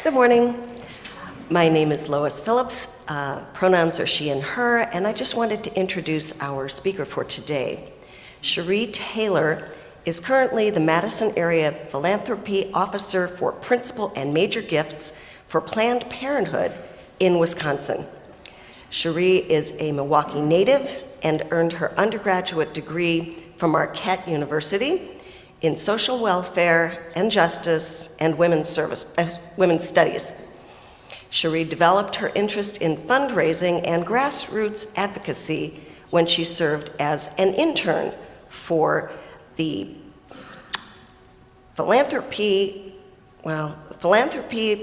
Good morning. My name is Lois Phillips. Pronouns are she and her, and I just wanted to introduce our speaker for today. Cherie Taylor is currently the Madison Area Philanthropy Officer for Principal and Major Gifts for Planned Parenthood in Wisconsin. Cherie is a Milwaukee native and earned her undergraduate degree from Marquette University in social welfare and justice and women's studies. Cherie developed her interest in fundraising and grassroots advocacy when she served as an intern for the philanthropy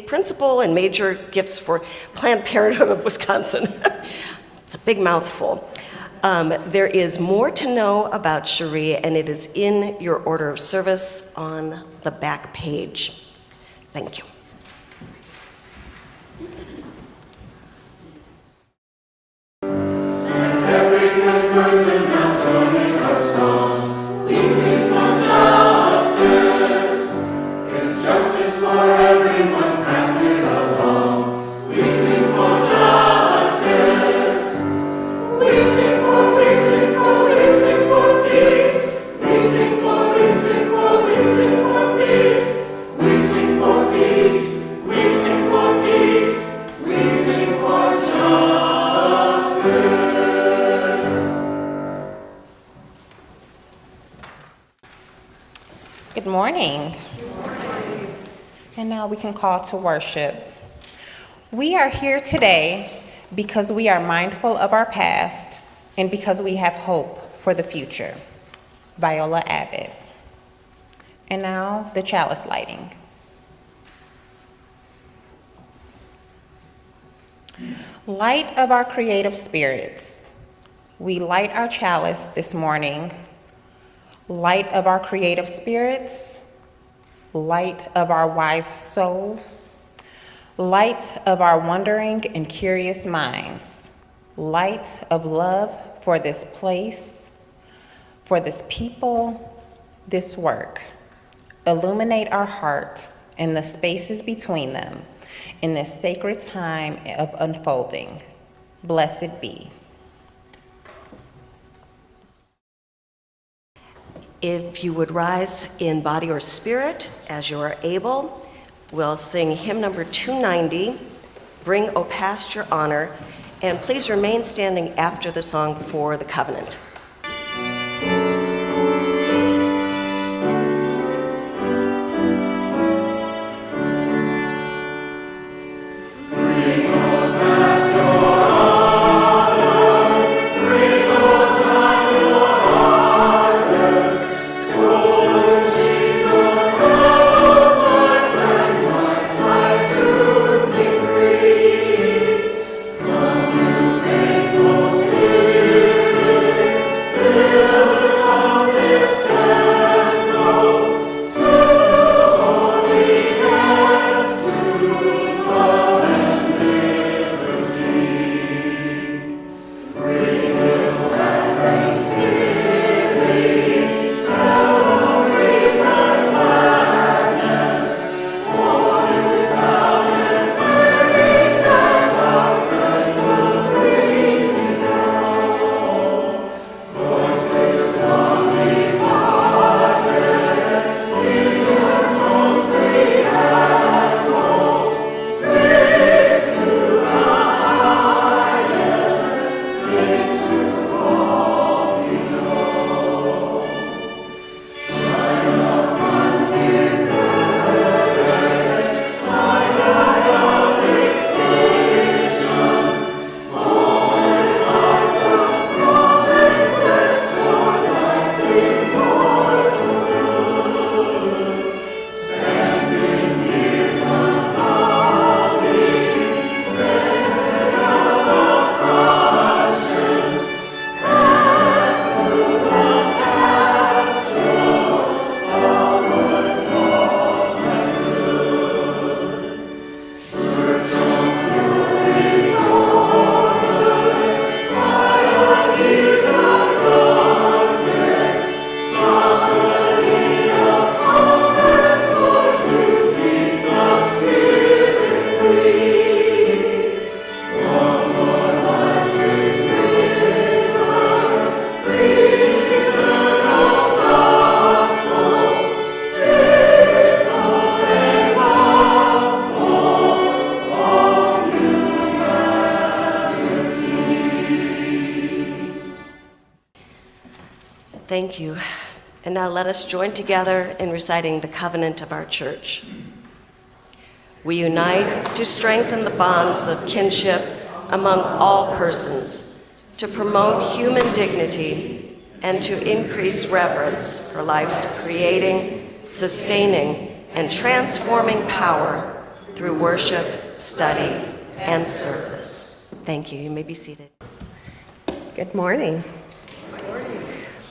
Principal and Major Gifts for Planned Parenthood of Wisconsin. It's a big mouthful. There is more to know about Cherie, and it is in your order of service on the back page. Thank you. Every good person now joining our song, we sing for justice. It's justice for everyone, pass it along. We sing for justice. We sing for peace. We sing for peace. We sing for peace. We sing for peace. We sing for peace. We sing for justice. Good morning. And now we can call to worship. We are here today because we are mindful of our past and because we have hope for the future. Viola Abbott. And now the chalice lighting. Light of our creative spirits, we light our chalice this morning. Light of our creative spirits, light of our wise souls, light of our wondering and curious minds, light of love for this place, for this people, this work. Illuminate our hearts and the spaces between them in this sacred time of unfolding. Blessed be. If you would rise in body or spirit as you are able, we'll sing hymn number 290, Bring, O Past Your Honor, and please remain standing after the song for the covenant. Faithful Spirit, Thank you. And now let us join together in reciting the covenant of our church. We unite to strengthen the bonds of kinship among all persons, to promote human dignity, and to increase reverence for life's creating, sustaining, and transforming power through worship, study, and service. Thank you. You may be seated. Good morning.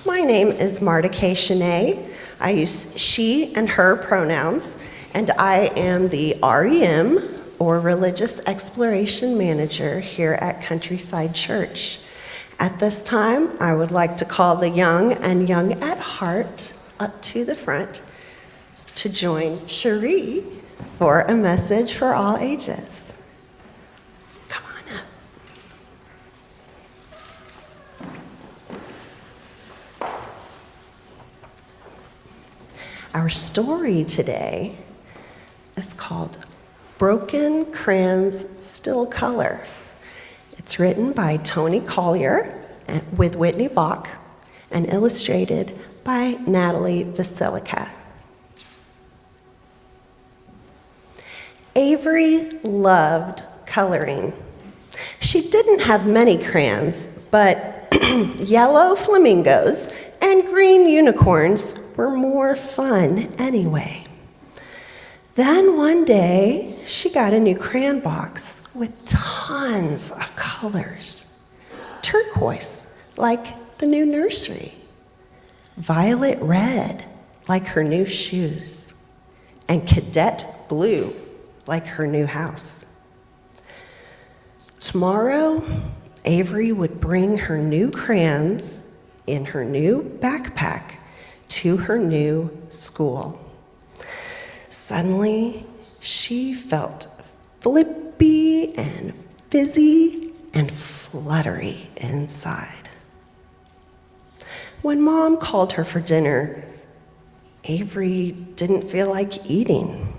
My name is Marta K. Shanae. I use she and her pronouns, and I am the REM, or Religious Exploration Manager, here at Countryside Church. At this time, I would like to call the young and young at heart up to the front to join Cherie for a message for all ages. Come on up. Our story today is called Broken Crayons Still Color. It's written by Tony Collier with Whitney Bach and illustrated by Natalie Vasilica. Avery loved coloring. She didn't have many crayons, but yellow flamingos and green unicorns were more fun anyway. Then one day, she got a new crayon box with tons of colors. Turquoise, like the new nursery. Violet red, like her new shoes. And cadet blue, like her new house. Tomorrow, Avery would bring her new crayons in her new backpack to her new school. Suddenly, she felt flippy and fizzy and fluttery inside. When Mom called her for dinner, Avery didn't feel like eating.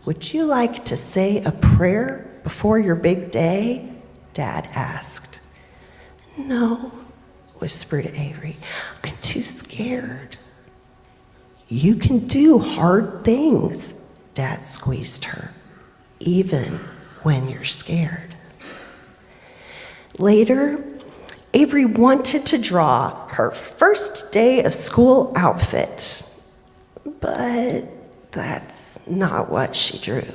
"Would you like to say a prayer before your big day?" Dad asked. "No," whispered Avery. "I'm too scared." "You can do hard things," Dad squeezed her, "even when you're scared." Later, Avery wanted to draw her first day of school outfit, but that's not what she drew.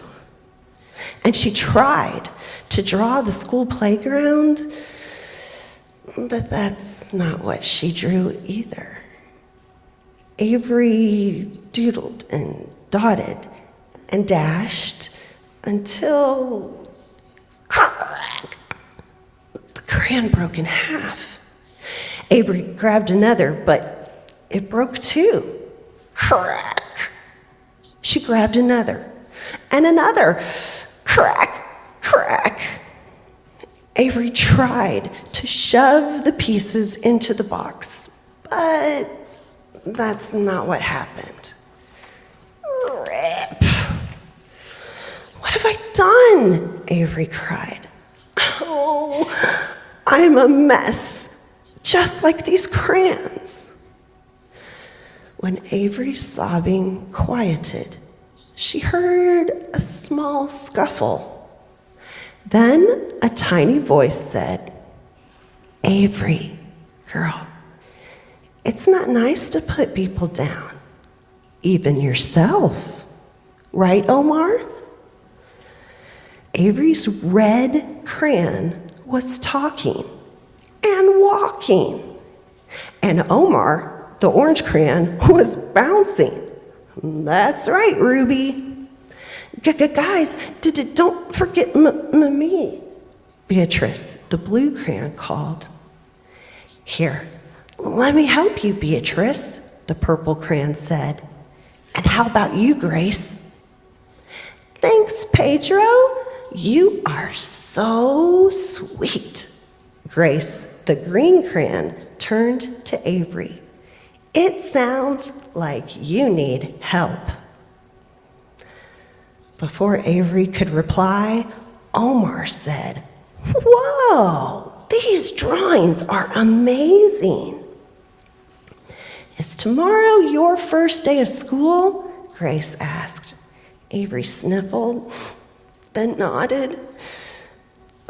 And she tried to draw the school playground, but that's not what she drew either. Avery doodled and dotted and dashed until crack, the crayon broke in half. Avery grabbed another, but it broke too. Crack. She grabbed another and another. Crack, crack. Avery tried to shove the pieces into the box, but that's not what happened. Rip. "What have I done?" Avery cried. "Oh, I'm a mess, just like these crayons." When Avery's sobbing quieted, she heard a small scuffle. Then a tiny voice said, "Avery, girl, it's not nice to put people down, even yourself. Right, Omar?" Avery's red crayon was talking and walking, and Omar, the orange crayon, was bouncing. "That's right, Ruby. Guys, don't forget me," Beatrice, the blue crayon, called. "Here, let me help you, Beatrice," the purple crayon said. "And how about you, Grace?" "Thanks, Pedro. You are so sweet." Grace, the green crayon, turned to Avery. "It sounds like you need help." Before Avery could reply, Omar said, "Whoa, these drawings are amazing." tomorrow your first day of school? Grace asked. Avery sniffled, then nodded.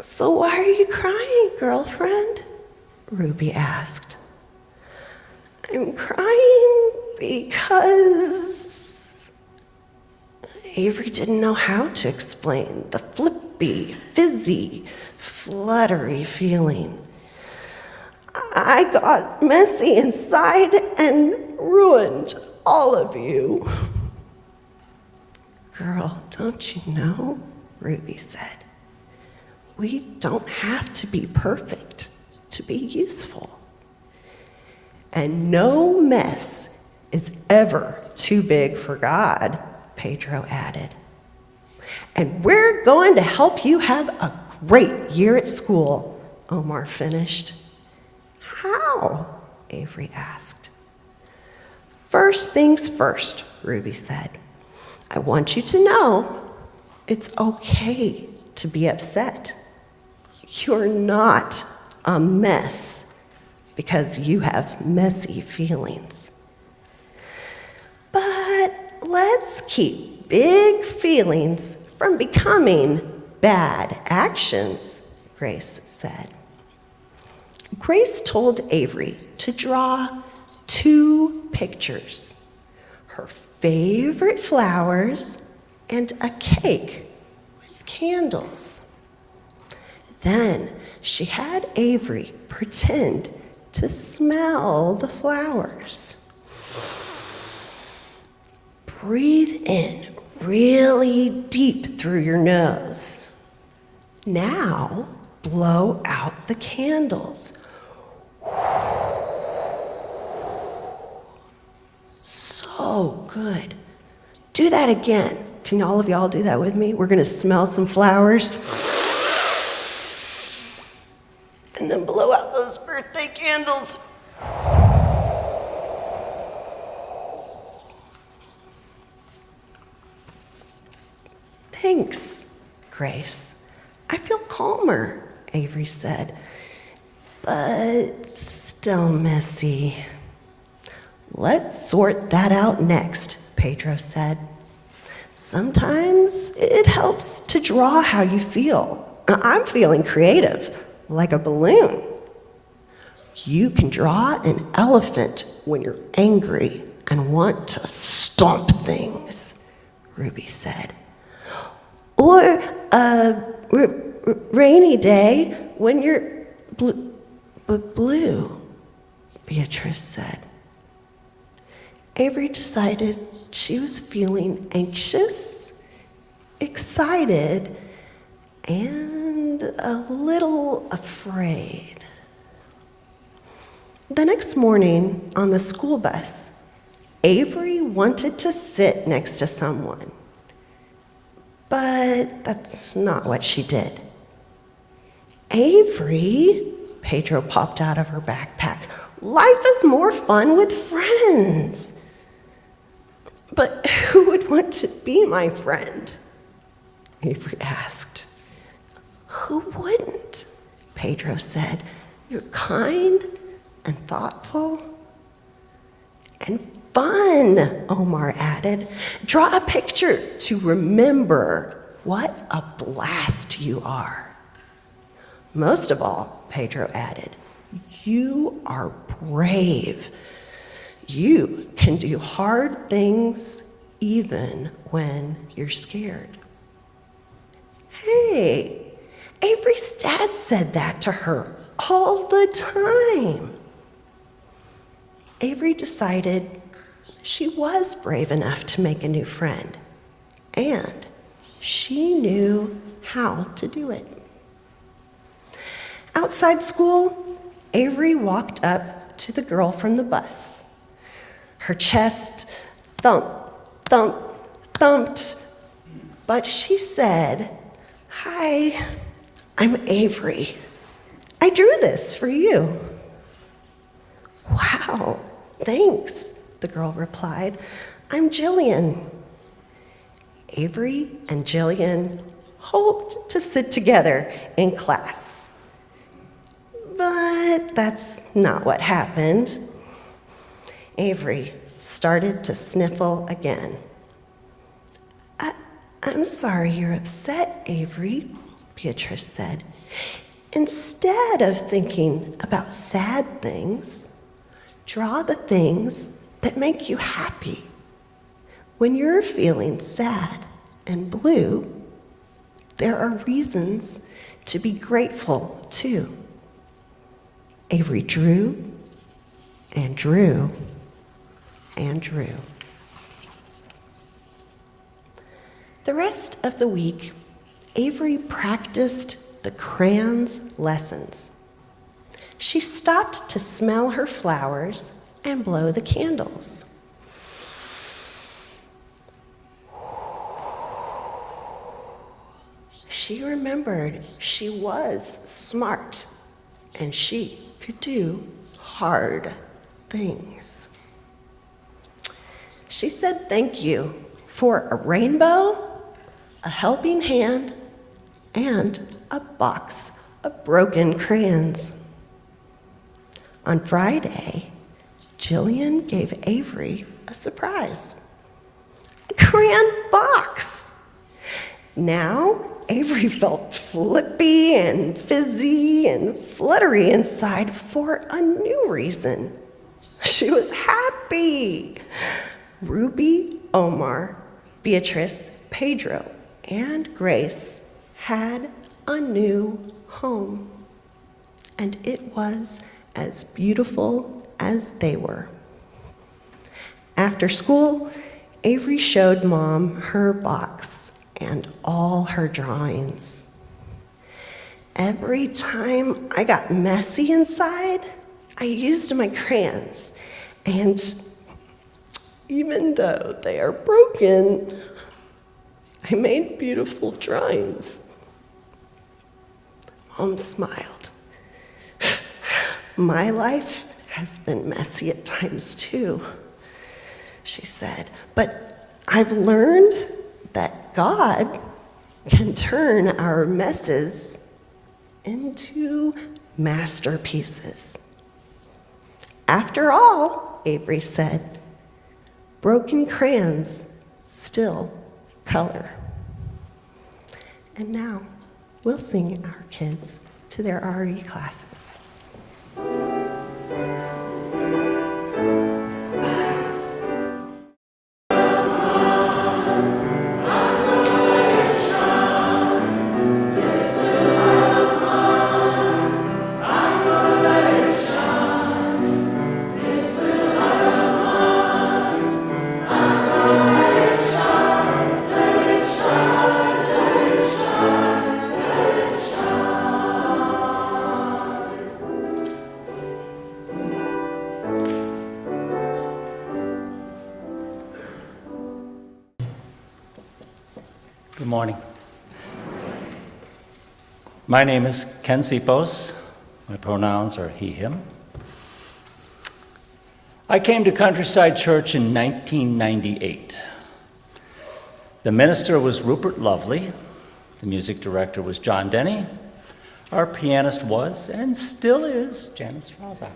So why are you crying, girlfriend? Ruby asked. I'm crying because Avery didn't know how to explain the flippy, fizzy, fluttery feeling. I got messy inside and ruined all of you. Girl, don't you know, Ruby said, we don't have to be perfect to be useful. And no mess is ever too big for God, Pedro added. And we're going to help you have a great year at school, Omar finished. How? Avery asked. First things first, Ruby said. I want you to know it's okay to be upset. You're not a mess because you have messy feelings. But let's keep big feelings from becoming bad actions, Grace said. Grace told Avery to draw 2 pictures, her favorite flowers and a cake with candles. Then she had Avery pretend to smell the flowers. Breathe in really deep through your nose. Now blow out the candles. So good. Do that again. Can all of y'all do that with me? We're going to smell some flowers. And then blow out those birthday candles. Thanks, Grace. I feel calmer, Avery said, but still messy. Let's sort that out next, Pedro said. Sometimes it helps to draw how you feel. I'm feeling creative, like a balloon. You can draw an elephant when you're angry and want to stomp things, Ruby said. Or a rainy day when you're blue, Beatrice said. Avery decided she was feeling anxious, excited, and a little afraid. The next morning on the school bus, Avery wanted to sit next to someone. But that's not what she did. Avery, Pedro popped out of her backpack, life is more fun with friends. But who would want to be my friend? Avery asked. Who wouldn't? Pedro said. You're kind and thoughtful and fun, Omar added. Draw a picture to remember what a blast you are. Most of all, Pedro added, you are brave. You can do hard things even when you're scared. Hey, Avery's dad said that to her all the time. Avery decided she was brave enough to make a new friend, and she knew how to do it. Outside school, Avery walked up to the girl from the bus. Her chest thumped, but she said, Hi, I'm Avery. I drew this for you. Wow, thanks, the girl replied. I'm Jillian. Avery and Jillian hoped to sit together in class. But that's not what happened. Avery started to sniffle again. I'm sorry you're upset, Avery, Beatrice said. Instead of thinking about sad things, draw the things that make you happy. When you're feeling sad and blue, there are reasons to be grateful too. Avery drew and drew and drew. The rest of the week, Avery practiced the crayons lessons. She stopped to smell her flowers and blow the candles. She remembered she was smart and she could do hard things. She said thank you for a rainbow, a helping hand, and a box of broken crayons. On Friday, Jillian gave Avery a surprise. A crayon box. Now, Avery felt flippy and fizzy and fluttery inside for a new reason. She was happy. Ruby, Omar, Beatrice, Pedro, and Grace had a new home, and it was as beautiful as they were. After school, Avery showed Mom her box and all her drawings. Every time I got messy inside, I used my crayons, and even though they are broken, I made beautiful drawings. Mom smiled. My life has been messy at times too, she said, but I've learned that God can turn our messes into masterpieces. After all, Avery said, broken crayons still color. And now we'll sing our kids to their RE classes. Good morning. My name is Ken Sipos. My pronouns are he, him. I came to Countryside Church in 1998. The minister was Rupert Lovely. The music director was John Denny. Our pianist was, and still is, Janice Razak.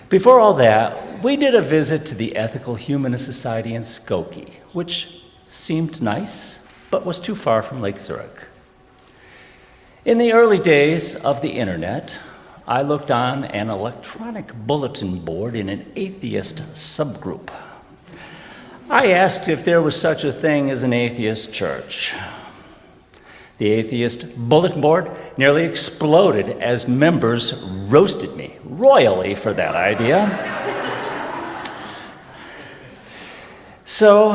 Before all that, we did a visit to the Ethical Humanist Society in Skokie, which seemed nice, but was too far from Lake Zurich. In the early days of the internet, I looked on an electronic bulletin board in an atheist subgroup. I asked if there was such a thing as an atheist church. The atheist bulletin board nearly exploded as members roasted me royally for that idea. So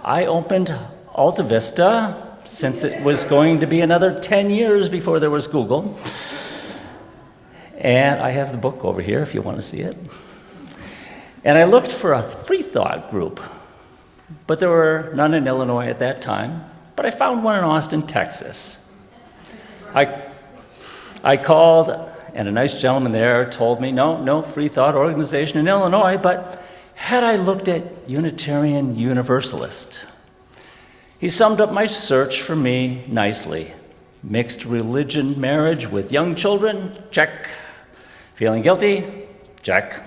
I opened Alta Vista, since it was going to be another 10 years before there was Google. And I have the book over here if you want to see it. And I looked for a free thought group, but there were none in Illinois at that time. But I found one in Austin, Texas. I called, and a nice gentleman there told me, no free thought organization in Illinois, but had I looked at Unitarian Universalist? He summed up my search for me nicely. Mixed religion marriage with young children, check. Feeling guilty? Check.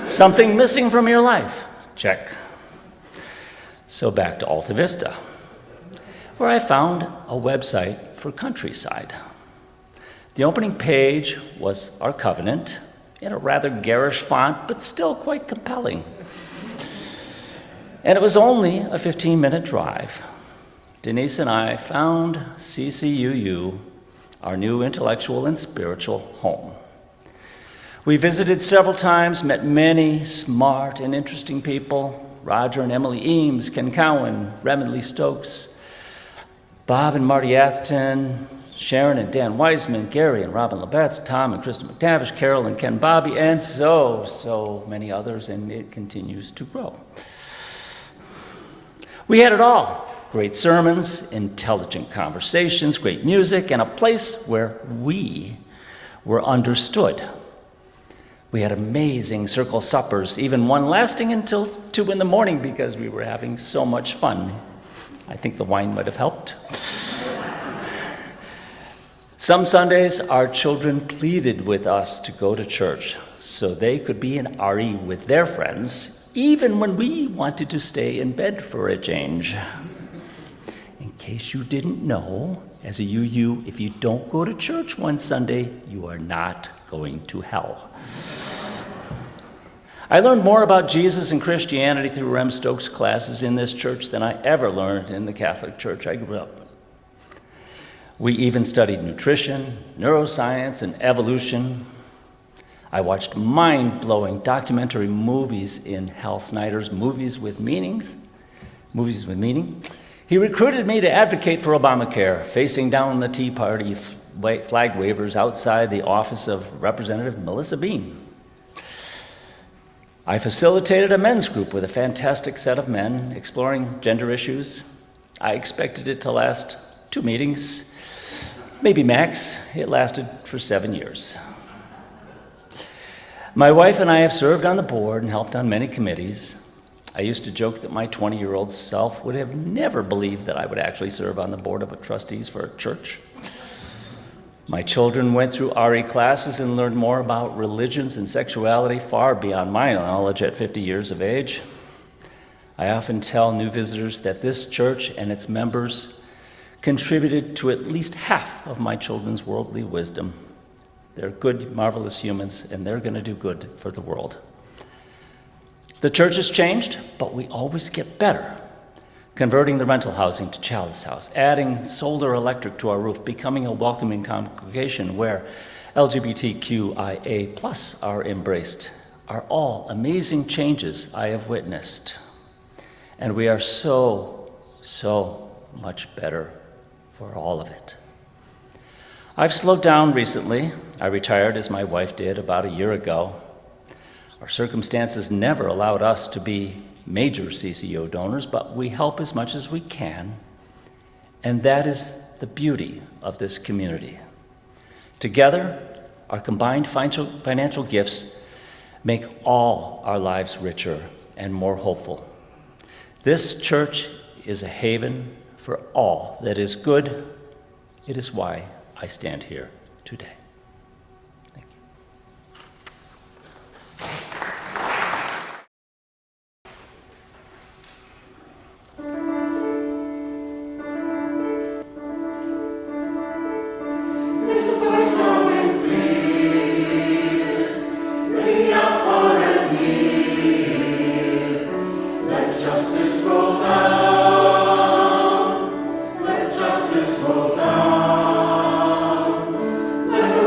Something missing from your life? Check. So back to Alta Vista, where I found a website for Countryside. The opening page was our covenant in a rather garish font, but still quite compelling. And it was only a 15-minute drive. Denise and I found CCUU, our new intellectual and spiritual home. We visited several times, met many smart and interesting people: Roger and Emily Eames, Ken Cowan, Remington Stokes, Bob and Marty Atherton, Sharon and Dan Wiseman, Gary and Robin Labetz, Tom and Kristen McTavish, Carol and Ken Bobby, and so many others, and it continues to grow. We had it all: great sermons, intelligent conversations, great music, and a place where we were understood. We had amazing circle suppers, even one lasting until 2 in the morning because we were having so much fun. I think the wine might have helped. Some Sundays, our children pleaded with us to go to church so they could be in RE with their friends, even when we wanted to stay in bed for a change. In case you didn't know, as a UU, if you don't go to church one Sunday, you are not going to hell. I learned more about Jesus and Christianity through Rem Stokes classes in this church than I ever learned in the Catholic Church I grew up in. We even studied nutrition, neuroscience, and evolution. I watched mind-blowing documentary movies in Hal Snyder's Movies with Meaning. He recruited me to advocate for Obamacare, facing down the Tea Party flag wavers outside the office of Representative Melissa Bean. I facilitated a men's group with a fantastic set of men exploring gender issues. I expected it to last 2 meetings, maybe max. It lasted for 7 years. My wife and I have served on the board and helped on many committees. I used to joke that my 20-year-old self would have never believed that I would actually serve on the board of trustees for a church. My children went through RE classes and learned more about religions and sexuality far beyond my knowledge at 50 years of age. I often tell new visitors that this church and its members contributed to at least half of my children's worldly wisdom. They're good, marvelous humans, and they're going to do good for the world. The church has changed, but we always get better. Converting the rental housing to Chalice House, adding solar electric to our roof, becoming a welcoming congregation where LGBTQIA+ are embraced, are all amazing changes I have witnessed. And we are so much better for all of it. I've slowed down recently. I retired, as my wife did, about a year ago. Our circumstances never allowed us to be major CCO donors, but we help as much as we can, and that is the beauty of this community. Together, our combined financial gifts make all our lives richer and more hopeful. This church is a haven for all that is good. It is why I stand here today. Thank you. There's a voice strong and clear, ringing out far and near. Let justice roll down. Let justice roll down. Let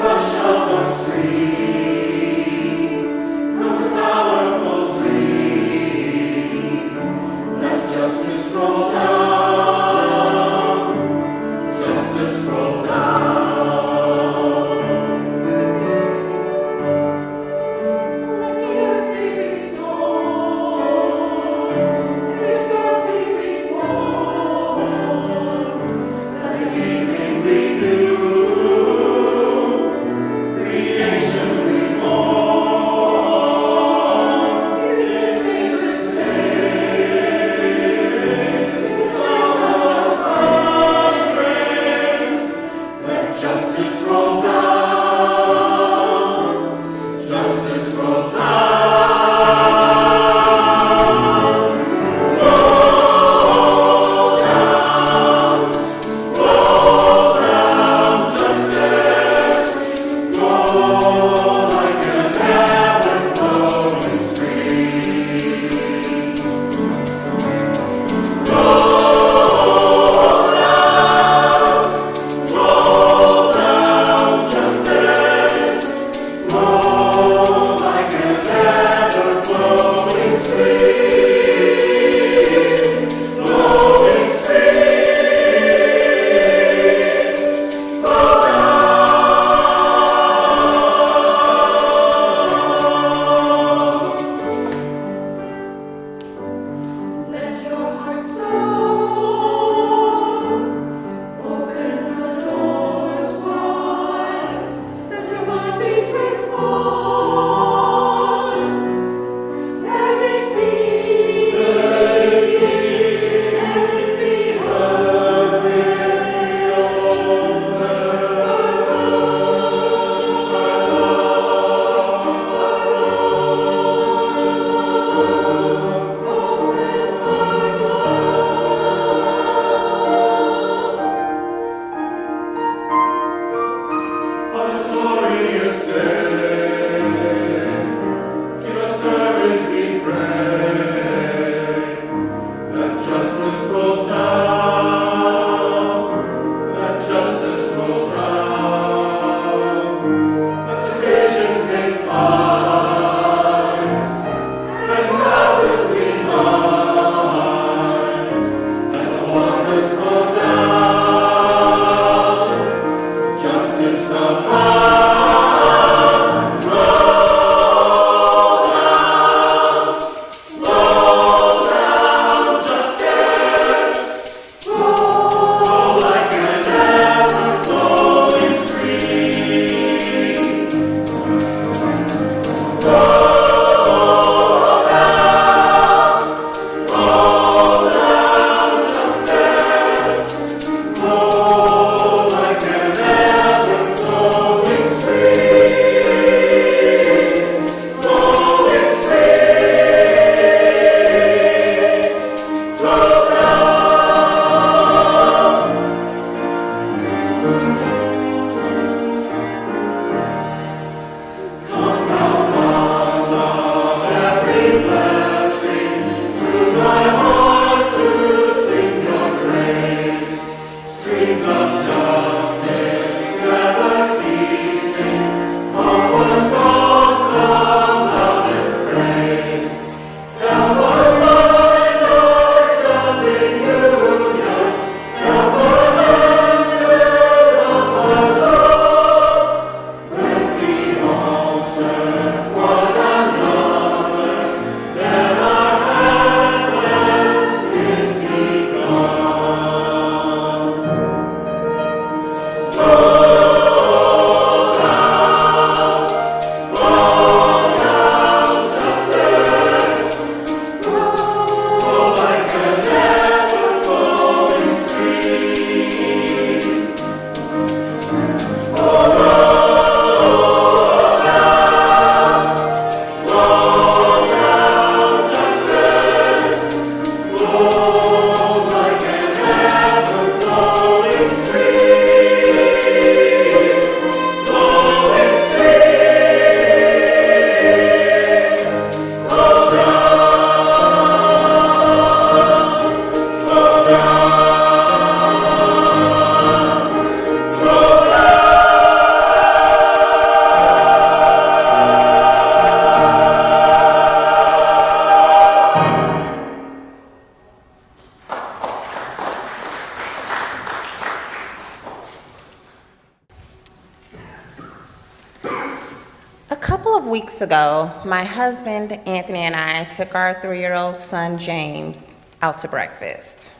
weeks ago, my husband, Anthony, and I took our 3-year-old son, James, out to breakfast.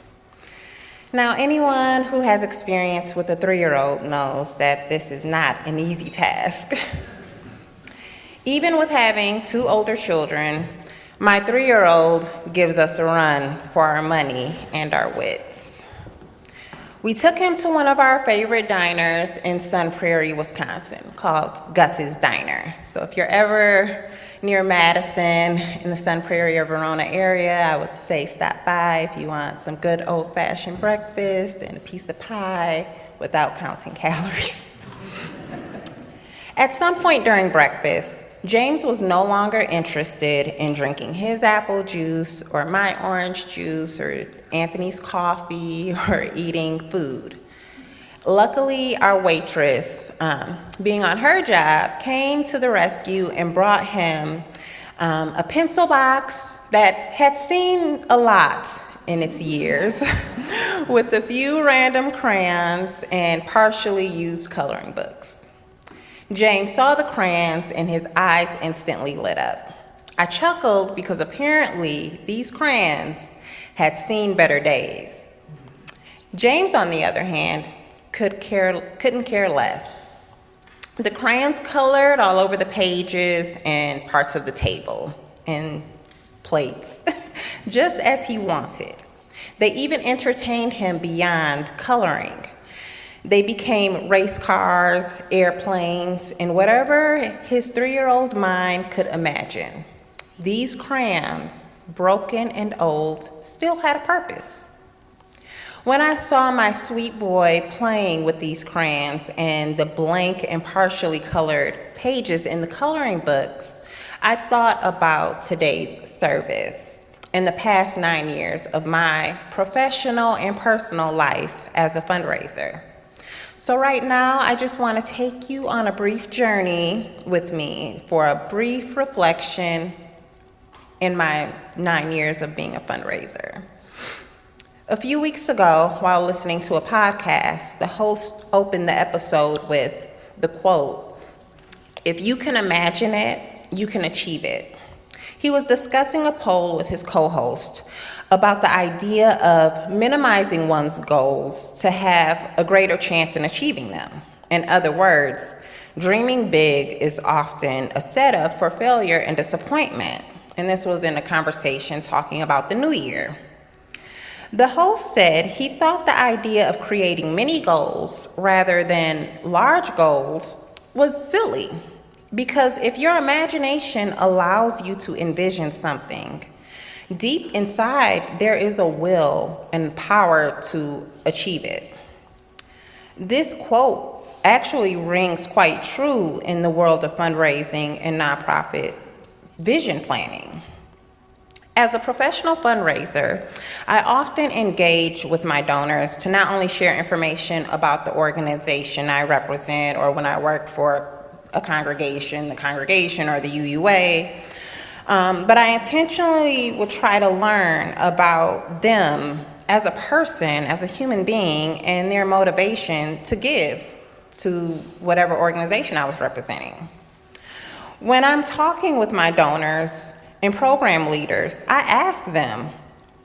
Now, anyone who has experience with a 3-year-old knows that this is not an easy task. Even with having 2 older children, my 3-year-old gives us a run for our money and our wits. We took him to one of our favorite diners in Sun Prairie, Wisconsin, called Gus's Diner. So if you're ever near Madison in the Sun Prairie or Verona area, I would say stop by if you want some good old-fashioned breakfast and a piece of pie without counting calories. At some point during breakfast, James was no longer interested in drinking his apple juice or my orange juice or Anthony's coffee or eating food. Luckily, our waitress, being on her job, came to the rescue and brought him a pencil box that had seen a lot in its years with a few random crayons and partially used coloring books. James saw the crayons and his eyes instantly lit up. I chuckled because apparently these crayons had seen better days. James, on the other hand, couldn't care less. The crayons colored all over the pages and parts of the table and plates, just as he wanted. They even entertained him beyond coloring. They became race cars, airplanes, and whatever his 3-year-old mind could imagine. These crayons, broken and old, still had a purpose. When I saw my sweet boy playing with these crayons and the blank and partially colored pages in the coloring books, I thought about today's service and the past 9 years of my professional and personal life as a fundraiser. So right now, I just want to take you on a brief journey with me for a brief reflection in my 9 years of being a fundraiser. A few weeks ago, while listening to a podcast, the host opened the episode with the quote, "If you can imagine it, you can achieve it." He was discussing a poll with his co-host about the idea of minimizing one's goals to have a greater chance in achieving them. In other words, dreaming big is often a setup for failure and disappointment. And this was in a conversation talking about the new year. The host said he thought the idea of creating mini goals rather than large goals was silly, because if your imagination allows you to envision something, deep inside, there is a will and power to achieve it. This quote actually rings quite true in the world of fundraising and nonprofit vision planning. As a professional fundraiser, I often engage with my donors to not only share information about the organization I represent, or when I work for a congregation, the congregation or the UUA, but I intentionally will try to learn about them as a person, as a human being, and their motivation to give to whatever organization I was representing. When I'm talking with my donors and program leaders, I ask them,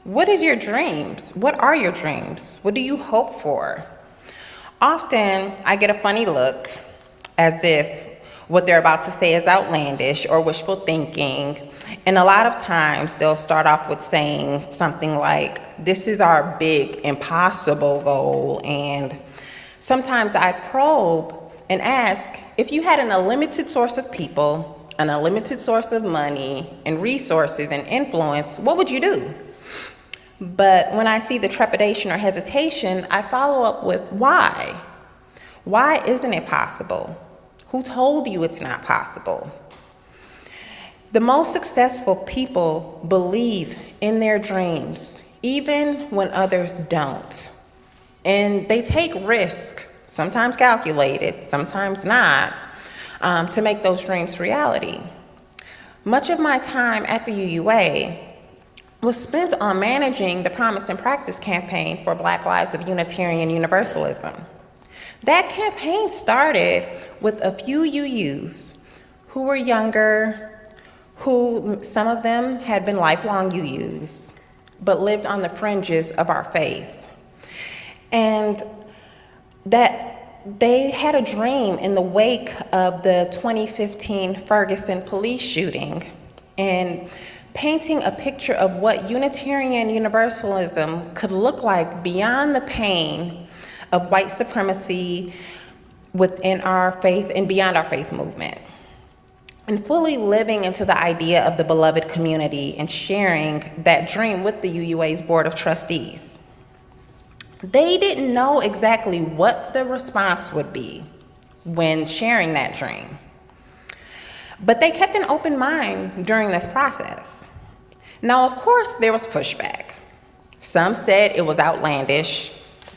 what is your dreams? What are your dreams? What do you hope for? Often, I get a funny look, as if what they're about to say is outlandish or wishful thinking. And a lot of times they'll start off with saying something like, this is our big impossible goal. And sometimes I probe and ask, if you had an unlimited source of people, an unlimited source of money and resources and influence, what would you do? But when I see the trepidation or hesitation, I follow up with why? Why isn't it possible? Who told you it's not possible? The most successful people believe in their dreams, even when others don't. And they take risk, sometimes calculated, sometimes not, to make those dreams reality. Much of my time at the UUA was spent on managing the Promise and Practice campaign for Black Lives of Unitarian Universalism. That campaign started with a few UUs who were younger, who some of them had been lifelong UUs, but lived on the fringes of our faith. And that they had a dream in the wake of the 2015 Ferguson police shooting, and painting a picture of what Unitarian Universalism could look like beyond the pain of white supremacy within our faith and beyond our faith movement, and fully living into the idea of the beloved community and sharing that dream with the UUA's Board of Trustees. They didn't know exactly what the response would be when sharing that dream, but they kept an open mind during this process. Now, of course, there was pushback. Some said it was outlandish,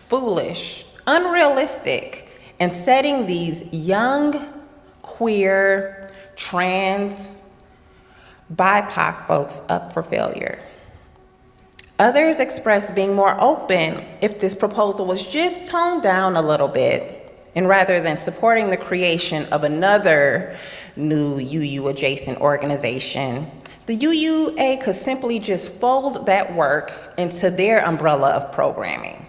foolish, unrealistic, and setting these young, queer, trans, BIPOC folks up for failure. Others expressed being more open if this proposal was just toned down a little bit, and rather than supporting the creation of another new UU-adjacent organization, the UUA could simply just fold that work into their umbrella of programming.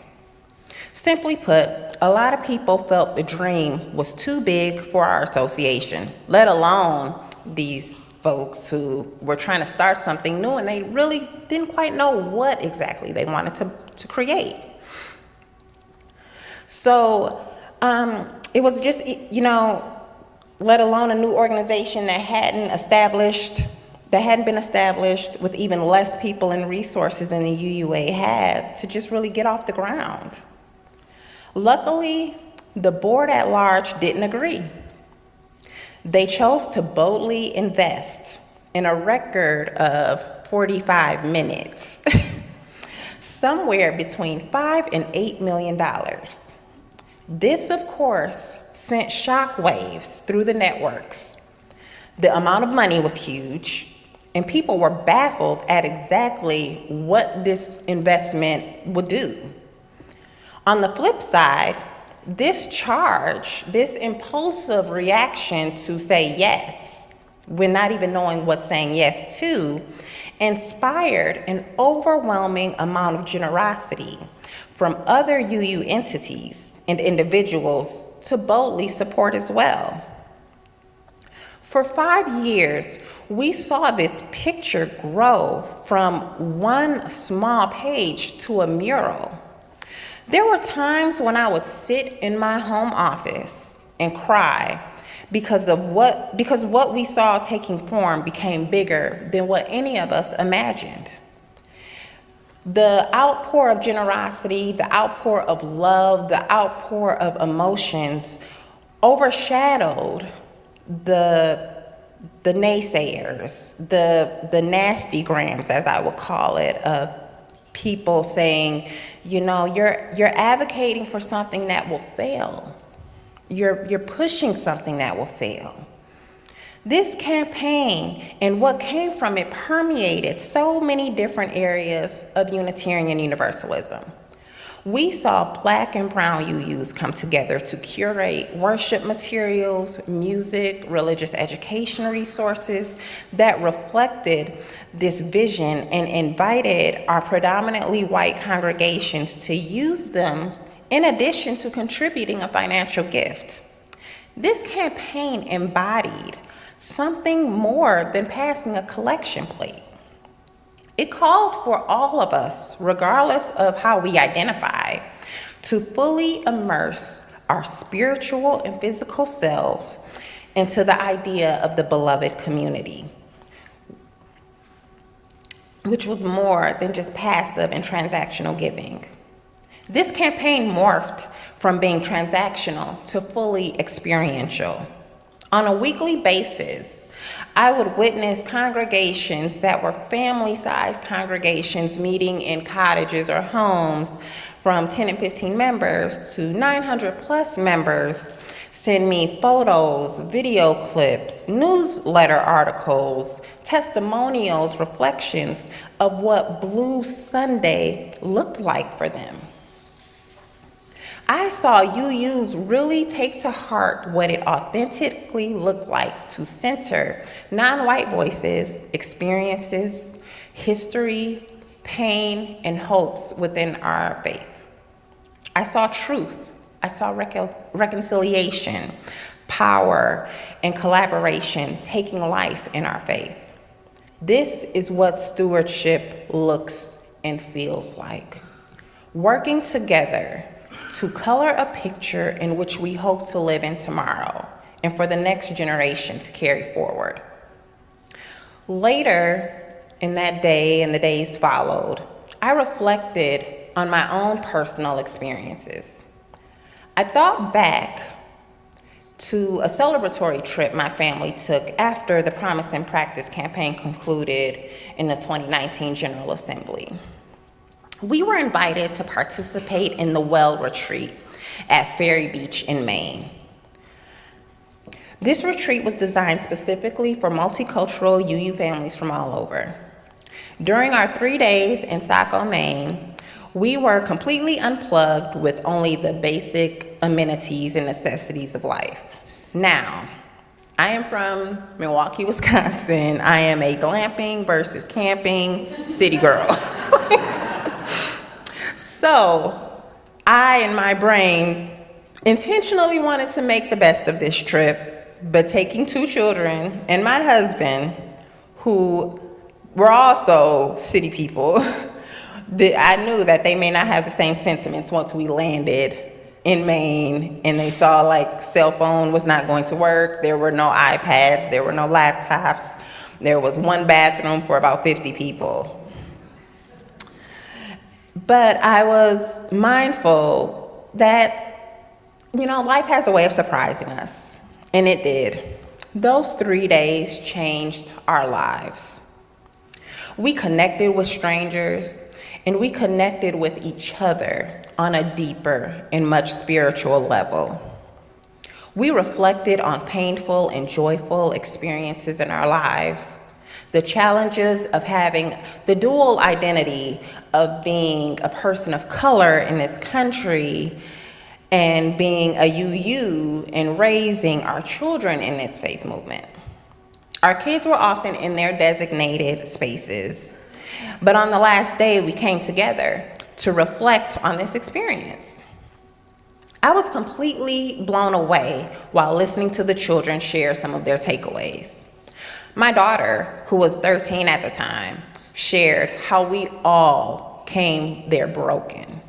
Simply put, a lot of people felt the dream was too big for our association, let alone these folks who were trying to start something new and they really didn't quite know what exactly they wanted to create. So it was just, let alone a new organization that hadn't been established with even less people and resources than the UUA had to just really get off the ground. Luckily, the board at large didn't agree. They chose to boldly invest in a record of 45 minutes, somewhere between $5 and $8 million. This, of course, sent shockwaves through the networks. The amount of money was huge, and people were baffled at exactly what this investment would do. On the flip side, this impulsive reaction to say yes, when not even knowing what saying yes to, inspired an overwhelming amount of generosity from other UU entities and individuals to boldly support as well. For 5 years, we saw this picture grow from one small page to a mural. There were times when I would sit in my home office and cry because what we saw taking form became bigger than what any of us imagined. The outpour of generosity, the outpour of love, the outpour of emotions overshadowed the naysayers, the nasty grams, as I would call it, of people saying, you're advocating for something that will fail. You're pushing something that will fail. This campaign and what came from it permeated so many different areas of Unitarian Universalism. We saw Black and brown UUs come together to curate worship materials, music, religious education resources that reflected this vision and invited our predominantly white congregations to use them in addition to contributing a financial gift. This campaign embodied something more than passing a collection plate. It called for all of us, regardless of how we identify, to fully immerse our spiritual and physical selves into the idea of the beloved community, which was more than just passive and transactional giving. This campaign morphed from being transactional to fully experiential. On a weekly basis, I would witness congregations that were family-sized congregations meeting in cottages or homes from 10 and 15 members to 900 plus members send me photos, video clips, newsletter articles, testimonials, reflections of what Blue Sunday looked like for them. I saw UUs really take to heart what it authentically looked like to center non-white voices, experiences, history, pain, and hopes within our faith. I saw truth. I saw reconciliation, power, and collaboration taking life in our faith. This is what stewardship looks and feels like. Working together to color a picture in which we hope to live in tomorrow and for the next generation to carry forward. Later in that day and the days followed, I reflected on my own personal experiences. I thought back to a celebratory trip my family took after the Promise and Practice campaign concluded in the 2019 General Assembly. We were invited to participate in the Well Retreat at Ferry Beach in Maine. This retreat was designed specifically for multicultural UU families from all over. During our 3 days in Saco, Maine, we were completely unplugged with only the basic amenities and necessities of life. Now, I am from Milwaukee, Wisconsin. I am a glamping versus camping city girl. So, I, in my brain, intentionally wanted to make the best of this trip, but taking 2 children and my husband, who were also city people, I knew that they may not have the same sentiments once we landed in Maine and they saw like cell phone was not going to work. There were no iPads, there were no laptops. There was 1 bathroom for about 50 people. But I was mindful that, life has a way of surprising us, and it did. Those 3 days changed our lives. We connected with strangers, and we connected with each other on a deeper and much spiritual level. We reflected on painful and joyful experiences in our lives, the challenges of having the dual identity of being a person of color in this country and being a UU and raising our children in this faith movement. Our kids were often in their designated spaces, but on the last day we came together to reflect on this experience. I was completely blown away while listening to the children share some of their takeaways. My daughter, who was 13 at the time, shared how we all came there broken.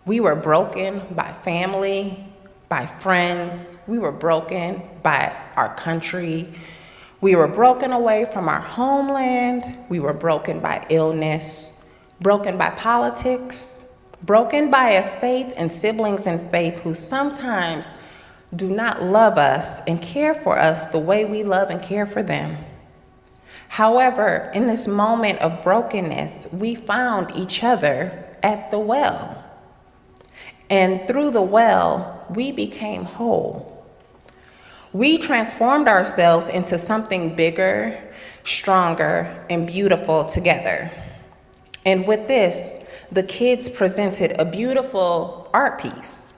We were broken by family, by friends. We were broken by our country. We were broken away from our homeland. We were broken by illness, broken by politics, broken by a faith and siblings in faith who sometimes do not love us and care for us the way we love and care for them. However, in this moment of brokenness, we found each other at the well. And through the well, we became whole. We transformed ourselves into something bigger, stronger, and beautiful together. And with this, the kids presented a beautiful art piece.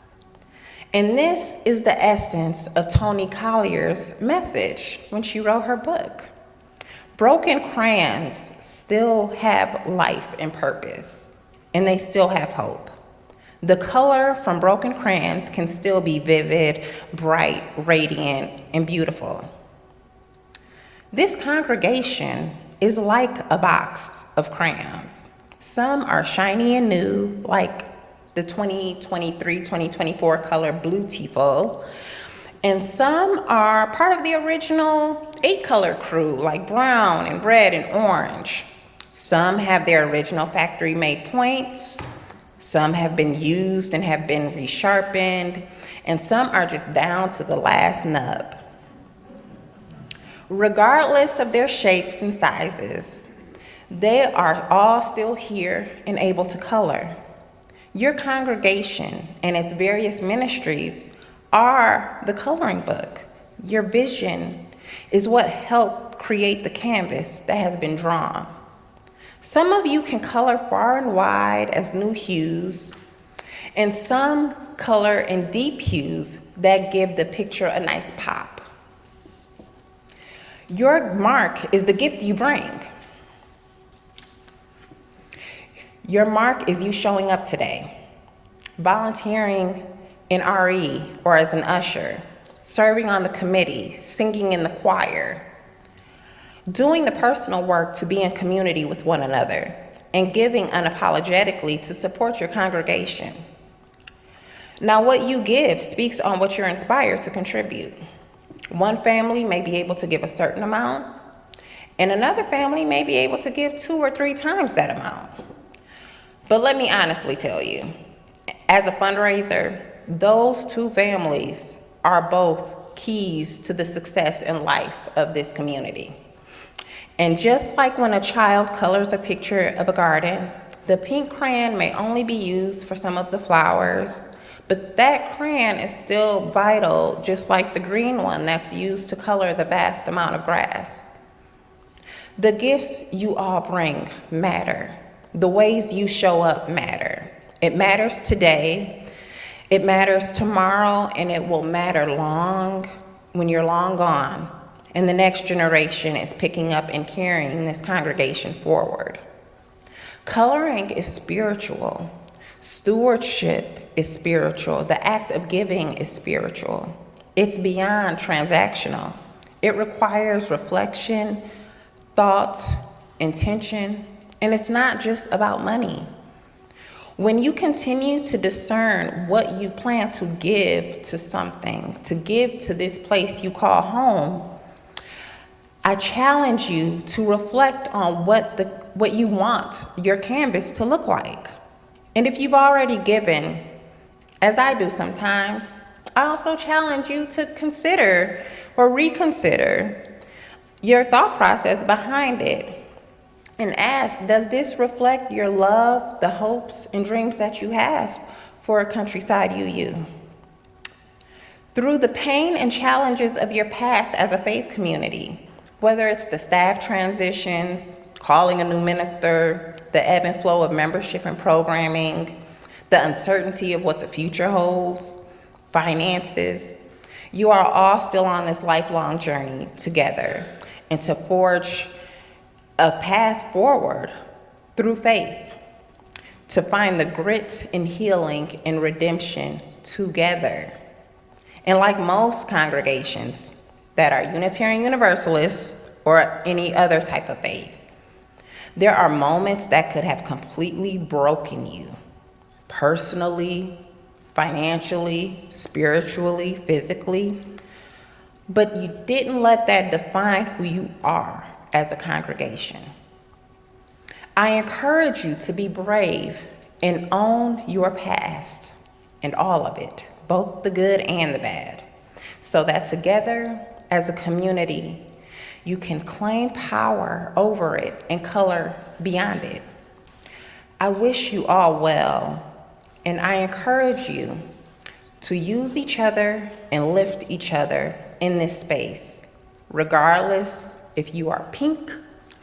And this is the essence of Toni Collier's message when she wrote her book. Broken crayons still have life and purpose, and they still have hope. The color from broken crayons can still be vivid, bright, radiant, and beautiful. This congregation is like a box of crayons. Some are shiny and new, like the 2023-2024 color Blue Tifo, and some are part of the original 8-color crew, like brown and red and orange. Some have their original factory-made points. Some have been used and have been resharpened, and some are just down to the last nub. Regardless of their shapes and sizes, they are all still here and able to color. Your congregation and its various ministries are the coloring book. Your vision is what helped create the canvas that has been drawn. Some of you can color far and wide as new hues, and some color in deep hues that give the picture a nice pop. Your mark is the gift you bring. Your mark is you showing up today, volunteering in RE or as an usher, serving on the committee, singing in the choir, doing the personal work to be in community with one another, and giving unapologetically to support your congregation. Now, what you give speaks on what you're inspired to contribute. One family may be able to give a certain amount, and another family may be able to give 2 or 3 times that amount. But let me honestly tell you, as a fundraiser, those 2 families are both keys to the success and life of this community. And just like when a child colors a picture of a garden, the pink crayon may only be used for some of the flowers, but that crayon is still vital, just like the green one that's used to color the vast amount of grass. The gifts you all bring matter. The ways you show up matter. It matters today, it matters tomorrow, and it will matter when you're long gone, and the next generation is picking up and carrying this congregation forward. Coloring is spiritual. Stewardship is spiritual. The act of giving is spiritual. It's beyond transactional. It requires reflection, thought, intention, and it's not just about money. When you continue to discern what you plan to give to something, to give to this place you call home, I challenge you to reflect on what you want your canvas to look like. And if you've already given, as I do sometimes, I also challenge you to consider or reconsider your thought process behind it and ask, does this reflect your love, the hopes and dreams that you have for a countryside UU? Through the pain and challenges of your past as a faith community, whether it's the staff transitions, calling a new minister, the ebb and flow of membership and programming, the uncertainty of what the future holds, finances, you are all still on this lifelong journey together and to forge a path forward through faith, to find the grit and healing and redemption together. And like most congregations that are Unitarian Universalists or any other type of faith, there are moments that could have completely broken you, personally, financially, spiritually, physically, but you didn't let that define who you are as a congregation. I encourage you to be brave and own your past and all of it, both the good and the bad, so that together as a community, you can claim power over it and color beyond it. I wish you all well, and I encourage you to use each other and lift each other in this space, regardless if you are pink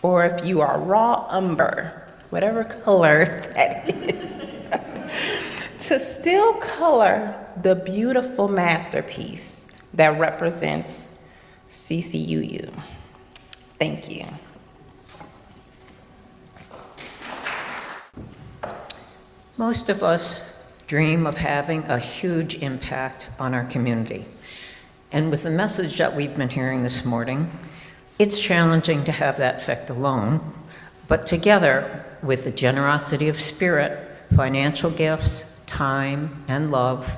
or if you are raw umber, whatever color that is, to still color the beautiful masterpiece that represents CCUU. Thank you. Most of us dream of having a huge impact on our community. And with the message that we've been hearing this morning, it's challenging to have that effect alone, but together with the generosity of spirit, financial gifts, time, and love,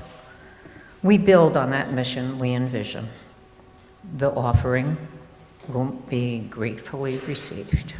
we build on that mission we envision. The offering will be gratefully received.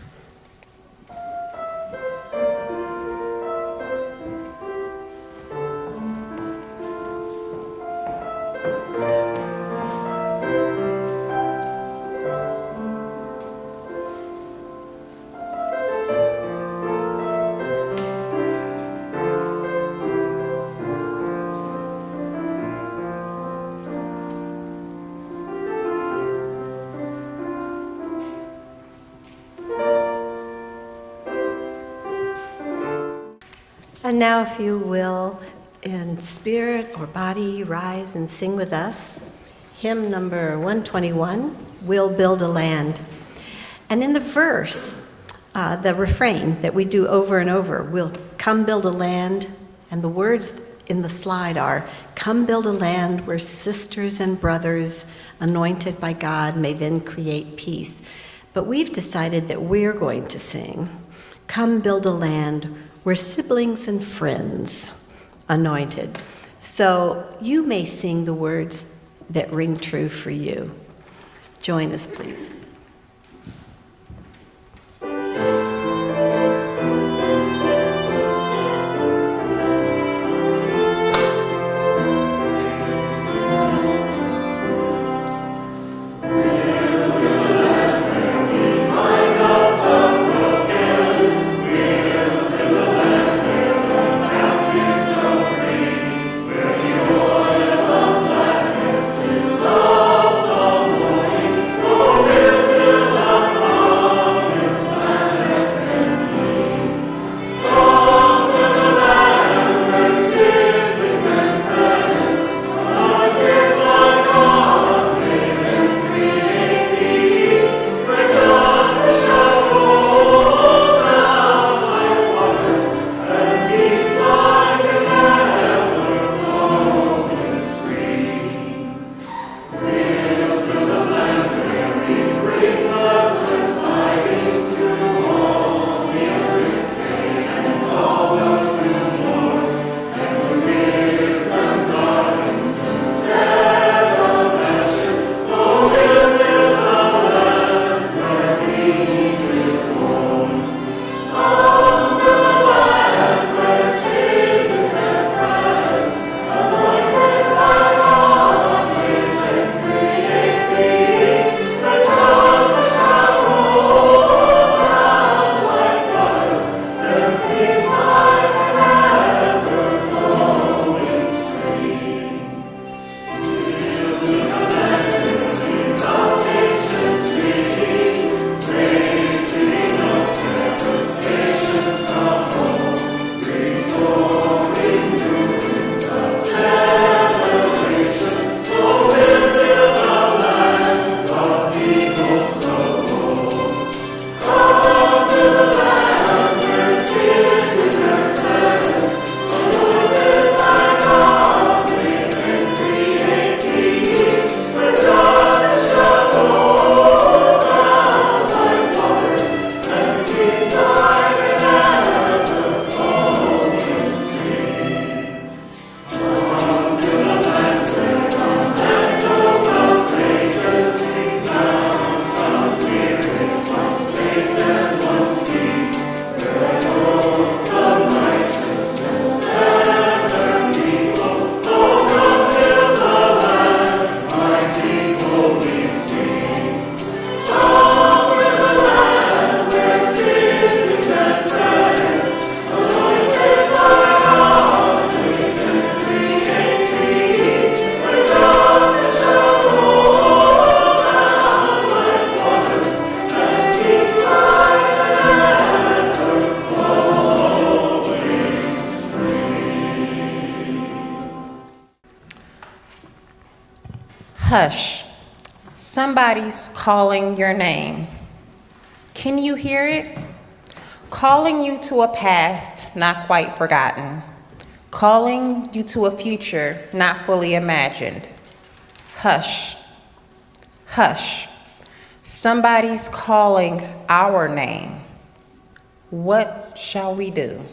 And now, if you will, in spirit or body, rise and sing with us. Hymn number 121, We'll Build a Land. And in the verse, the refrain that we do over and over, we'll come build a land, and the words in the slide are, come build a land where sisters and brothers anointed by God may then create peace. But we've decided that we're going to sing, come build a land where siblings and friends anointed. So you may sing the words that ring true for you. Join us, please. Hush, somebody's calling your name. Can you hear it? Calling you to a past not quite forgotten. Calling you to a future not fully imagined. Hush, hush, somebody's calling our name. What shall we do?